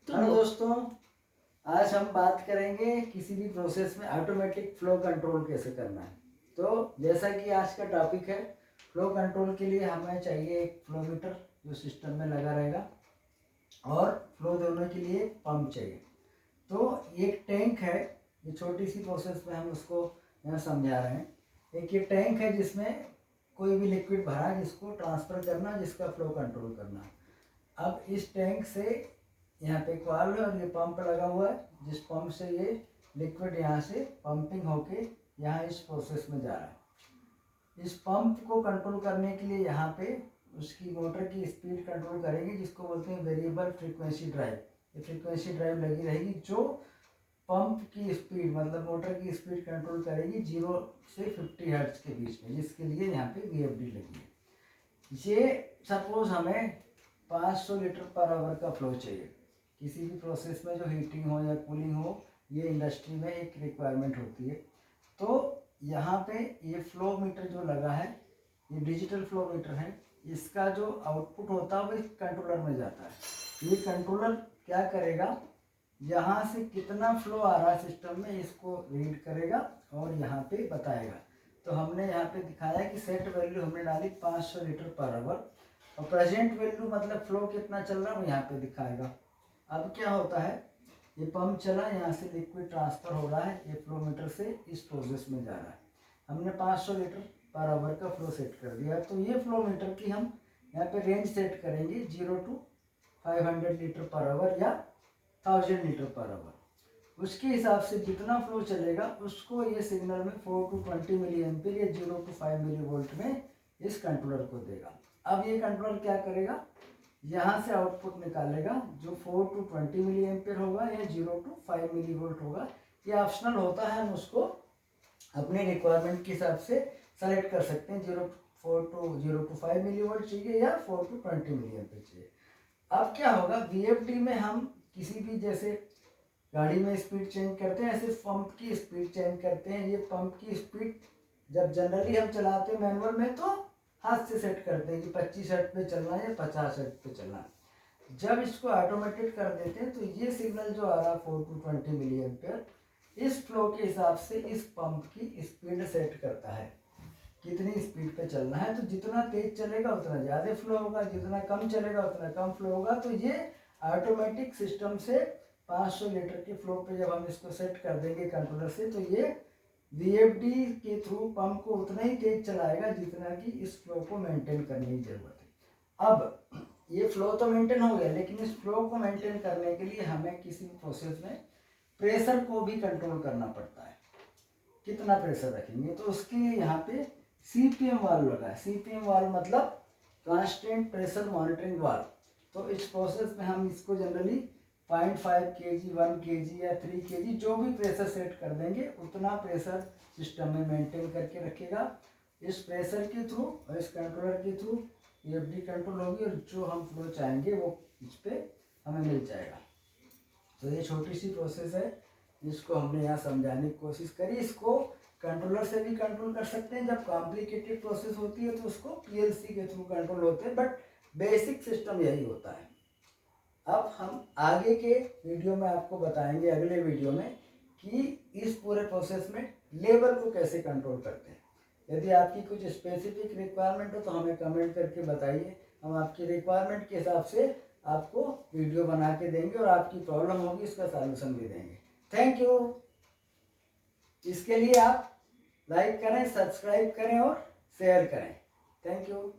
Hello दोस्तों, आज हम बात करेंगे किसी भी प्रोसेस में ऑटोमेटिक फ्लो कंट्रोल कैसे करना है। तो जैसा कि आज का टॉपिक है, फ्लो कंट्रोल के लिए हमें चाहिए एक फ्लो मीटर जो सिस्टम में लगा रहेगा और फ्लो देने के लिए पंप चाहिए। तो एक टैंक है, ये छोटी सी प्रोसेस में हम उसको यहाँ समझा रहे हैं। एक ये टैंक है जिसमें कोई भी लिक्विड भरा है जिसको ट्रांसफ़र करना, जिसका फ्लो कंट्रोल करना। अब इस टैंक से यहाँ पे एक वाल्व है और ये पंप लगा हुआ है, जिस पंप से ये लिक्विड यहाँ से पंपिंग होके यहाँ इस प्रोसेस में जा रहा है। इस पंप को कंट्रोल करने के लिए यहाँ पे उसकी मोटर की स्पीड कंट्रोल करेंगे, जिसको बोलते हैं वेरिएबल फ्रीक्वेंसी ड्राइव। ये फ्रीक्वेंसी ड्राइव लगी रहेगी जो पंप की स्पीड मतलब मोटर की स्पीड कंट्रोल करेगी 0 से 50 हर्ट्ज के बीच में, जिसके लिए यहाँ पे VFD लगी है। ये सपोज हमें 500 लीटर पर आवर का फ्लो चाहिए। किसी भी प्रोसेस में जो हीटिंग हो या कूलिंग हो, ये इंडस्ट्री में एक रिक्वायरमेंट होती है। तो यहाँ पे ये फ्लो मीटर जो लगा है, ये डिजिटल फ्लो मीटर है। इसका जो आउटपुट होता है वो इस कंट्रोलर में जाता है। ये कंट्रोलर क्या करेगा, यहाँ से कितना फ्लो आ रहा है सिस्टम में इसको रीड करेगा और यहाँ पे बताएगा। तो हमने यहाँ पे दिखाया कि सेट वैल्यू हमने डाली 500 लीटर पर आवर और प्रेजेंट वैल्यू मतलब फ्लो कितना चल रहा है वो यहाँ पे दिखाएगा। अब क्या होता है, ये पंप चला, यहाँ से लिक्विड ट्रांसफ़र हो रहा है, ये फ्लो मीटर से इस प्रोसेस में जा रहा है। हमने 500 लीटर पर आवर का फ्लो सेट कर दिया। तो ये फ्लो मीटर की हम यहाँ पे रेंज सेट करेंगे 0 to 500 लीटर पर आवर या 1000 लीटर पर आवर। उसके हिसाब से जितना फ्लो चलेगा उसको ये सिग्नल में 4 to 20 मिली एम्पीयर या 0 to 5 मिली वोल्ट में इस कंट्रोलर को देगा। अब ये कंट्रोलर क्या करेगा, यहाँ से आउटपुट निकालेगा जो 4 to 20 मिली एम्पीयर होगा या 0 to 5 मिली वोल्ट होगा। ये ऑप्शनल होता है, हम उसको अपने रिक्वायरमेंट के हिसाब से सेलेक्ट कर सकते हैं। 0 to 5 मिली वोल्ट चाहिए या 4 to 20 मिली एम्पीयर चाहिए। अब क्या होगा, VFD में हम किसी भी जैसे गाड़ी में स्पीड चेंज करते हैं, ऐसे पंप की स्पीड चेंज करते हैं। ये पंप की स्पीड जब जनरली हम चलाते हैं मैनुअल में तो हाथ से सेट करते हैं कि 25 हर्ट्ज पे चलना है या 50 हर्ट्ज पे चलना है। जब इसको ऑटोमेटेड कर देते हैं तो ये सिग्नल जो आ रहा है 4 to 20 मिली एम्पीयर, इस फ्लो के हिसाब से इस पंप की स्पीड सेट करता है कितनी स्पीड पे चलना है। तो जितना तेज चलेगा उतना ज़्यादा फ्लो होगा, जितना कम चलेगा उतना कम फ्लो होगा। तो ये ऑटोमेटिक सिस्टम से 500 लीटर के फ्लो पे जब हम इसको सेट कर देंगे कंट्रोलर से, तो ये VFD के थ्रू पंप को उतना ही तेज चलाएगा जितना कि इस फ्लो को मेंटेन करने की ज़रूरत है। अब ये फ्लो तो मेंटेन हो गया, लेकिन इस फ्लो को मेंटेन करने के लिए हमें किसी प्रोसेस में प्रेशर को भी कंट्रोल करना पड़ता है। कितना प्रेशर रखेंगे, तो उसके लिए यहाँ पे CPM वाल्व लगा है। CPM वाल्व मतलब कांस्टेंट प्रेशर मॉनिटरिंग वाल्व। तो इस प्रोसेस में हम इसको जनरली 0.5 kg 1 kg या 3 kg जो भी प्रेशर सेट कर देंगे उतना प्रेशर सिस्टम में मेंटेन करके रखेगा। इस प्रेशर के थ्रू और इस कंट्रोलर के थ्रू VFD कंट्रोल होगी और जो हम फ्लो चाहेंगे वो इस पर हमें मिल जाएगा। तो ये छोटी सी प्रोसेस है जिसको हमने यहाँ समझाने की कोशिश करी। इसको कंट्रोलर से भी कंट्रोल कर सकते हैं, जब कॉम्प्लिकेटेड प्रोसेस होती है तो उसको PLC के थ्रू कंट्रोल होते हैं, बट बेसिक सिस्टम यही होता है। अब हम आगे के वीडियो में आपको बताएंगे, अगले वीडियो में, कि इस पूरे प्रोसेस में लेवल को कैसे कंट्रोल करते हैं। यदि आपकी कुछ स्पेसिफिक रिक्वायरमेंट हो तो हमें कमेंट करके बताइए, हम आपकी रिक्वायरमेंट के हिसाब से आपको वीडियो बना के देंगे और आपकी प्रॉब्लम होगी इसका सॉल्यूशन भी देंगे। Thank you. इसके लिए आप लाइक करें, सब्सक्राइब करें और शेयर करें। Thank you.